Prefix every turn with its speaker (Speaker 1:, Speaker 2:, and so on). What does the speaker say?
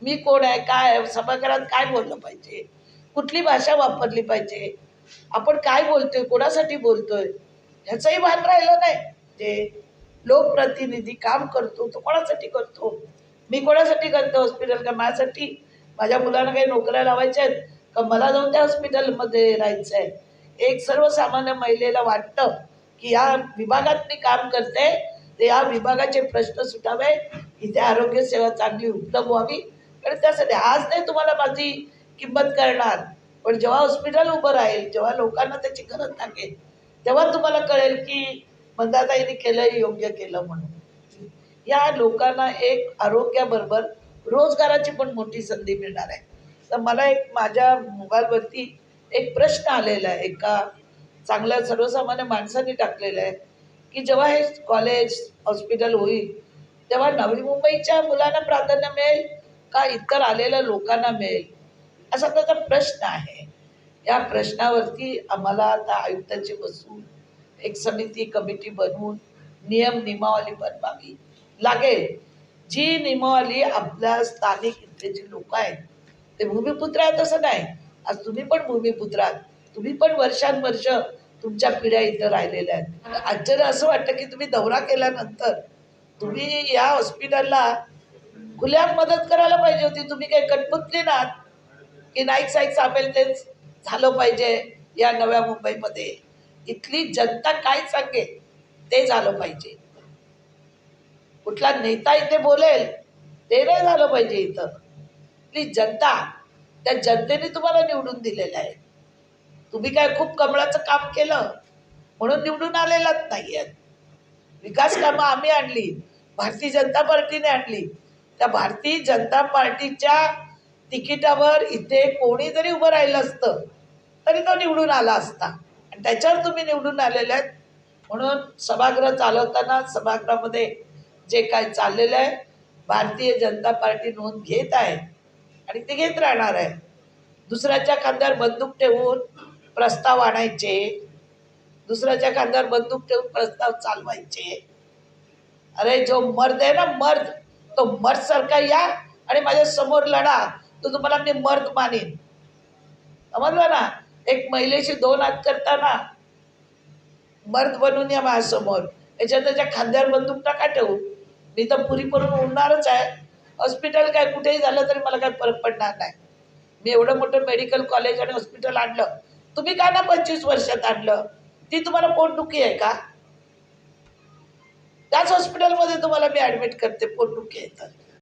Speaker 1: मी कोण आहे, काय आहे, सभागृहात काय बोललं पाहिजे, कुठली भाषा वापरली पाहिजे, आपण काय बोलतोय, कोणासाठी बोलतोय ह्याचंही भान राहिलं नाही. जे लोकप्रतिनिधी काम करतो तो कोणासाठी करतो, मी कोणासाठी करतो हॉस्पिटल, का माझ्यासाठी, माझ्या मुलांना काही नोकऱ्या लावायच्या आहेत, का मला जाऊन त्या हॉस्पिटलमध्ये राहायचं आहे. एक सर्वसामान्य महिलेला वाटतं की या विभागात मी काम करते, तर या विभागाचे प्रश्न सुटावे, इथे आरोग्य सेवा चांगली उपलब्ध व्हावी. आणि त्यासाठी आज नाही तुम्हाला माझी किंमत करणार, पण जेव्हा हॉस्पिटल उभं राहील, जेव्हा लोकांना त्याची गरज लागेल, तेव्हा तुम्हाला कळेल की मंदाताईंनी केलं योग्य केलं म्हणून. या लोकांना एक आरोग्याबरोबर रोजगाराची पण मोठी संधी मिळणार आहे. तर मला एक माझ्या मोबाईलवरती एक प्रश्न आलेला आहे, एका चांगल्या सर्वसामान्य माणसाने टाकलेलं आहे की जेव्हा हे कॉलेज हॉस्पिटल होईल तेव्हा नवी मुंबईच्या मुलांना प्राधान्य मिळेल का इतर आलेल्या लोकांना मिळेल, असा त्याचा प्रश्न आहे. या प्रश्नावरती आम्हाला आता आयुक्तांची बसून एक समिती कमिटी बनवून नियम नियमावली बनवावी लागेल. जी नियमावली आपल्या स्थानिक इथले जे लोक आहेत ते भूमिपुत्र आहेत असं नाही, आज तुम्ही पण भूमिपुत्र आहात, तुम्ही पण वर्षानुवर्ष तुमच्या पिढ्या इथं राहिलेल्या आहेत. आश्चर्य असं वाटतं की तुम्ही दौरा केल्यानंतर तुम्ही या हॉस्पिटलला खुल्या मदत करायला पाहिजे होती. तुम्ही काही कटपुतली नात की नाईक साईक सामेल तेच झालं पाहिजे या नव्या मुंबईमध्ये. इथली जनता काय सांगेल ते झालं पाहिजे. कुठला नेता इथे बोलेल ते नाही झालं पाहिजे. इथं इथली जनता, त्या जनतेने तुम्हाला निवडून दिलेलं आहे. तुम्ही काय खूप कमळाचं काम केलं म्हणून निवडून आलेलाच नाही आहेत. विकास कामं आम्ही आणली, भारतीय जनता पार्टीने आणली. त्या भारतीय जनता पार्टीच्या तिकिटावर इथे कोणी जरी उभं राहिलं असतं तरी तो निवडून आला असता, आणि त्याच्यावर तुम्ही निवडून आलेले आहेत. म्हणून सभागृह चालवताना सभागृहामध्ये जे काय चाललेलं आहे, भारतीय जनता पार्टी नोंद घेत आहे आणि ते घेत राहणार आहे. दुसऱ्याच्या खांद्यावर बंदूक ठेवून प्रस्ताव आणायचे, दुसऱ्याच्या खांद्यावर बंदूक ठेवून प्रस्ताव चालवायचे. अरे जो मर्द आहे ना मर्द, तो मर्द सारखा या आणि माझ्या समोर लढा, तो तुम्हाला मी मर्द मानेन. समजलं ना? एक महिलेशी 2 हात करताना मर्द बनून या माझ्यासमोर. त्याच्या खांद्यावर बंदूक नका ठेवू. मी तर पुरी करून उडणारच आहे. हॉस्पिटल काय कुठेही झालं तरी मला काही फरक पडणार नाही. मी एवढं मोठं मेडिकल कॉलेज आणि हॉस्पिटल आणलं, तुम्ही का ना 25 वर्षात आणलं? ती तुम्हाला पोटदुखी आहे का? त्याच हॉस्पिटलमध्ये तुम्हाला मी ॲडमिट करते पोटदुखी आहे तर.